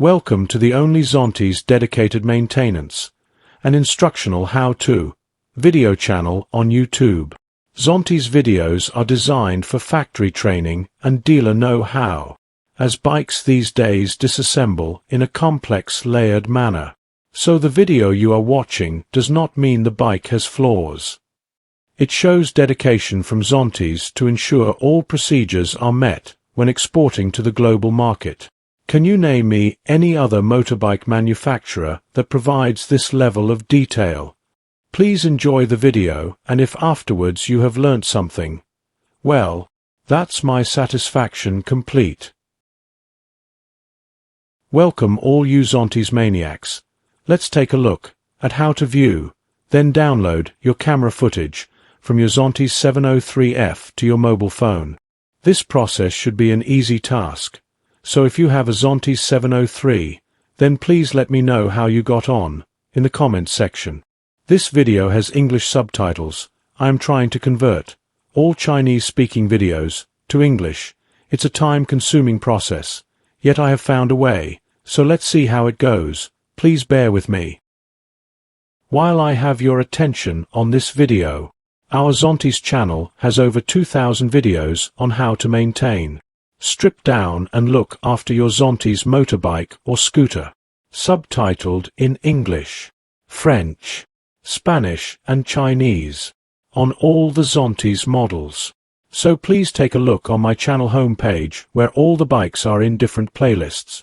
Welcome to the only Zontes dedicated maintenance and instructional how-to video channel on YouTube. Zontes videos are designed for factory training and dealer know-how, as bikes these days disassemble in a complex layered manner. So the video you are watching does not mean the bike has flaws. It shows dedication from Zontes to ensure all procedures are met when exporting to the global market. Can you name me any other motorbike manufacturer that provides this level of detail? Please enjoy the video, and if afterwards you have learnt something, well, that's my satisfaction complete. Welcome all you Zontes maniacs. Let's take a look at how to view, then download your camera footage from your Zontes 703F to your mobile phone. This process should be an easy task. So if you have a Zontes 703, then please let me know how you got on in the comments section. This video has English subtitles. I am trying to convert all Chinese-speaking videos to English. It's a time-consuming process, yet I have found a way, so let's see how it goes. Please bear with me. While I have your attention on this video, our Zontes channel has over 2,000 videos on how to maintain, strip down and look after your Zontes motorbike or scooter, subtitled in English, French, Spanish and Chinese, on all the Zontes models. So please take a look on my channel homepage where all the bikes are in different playlists.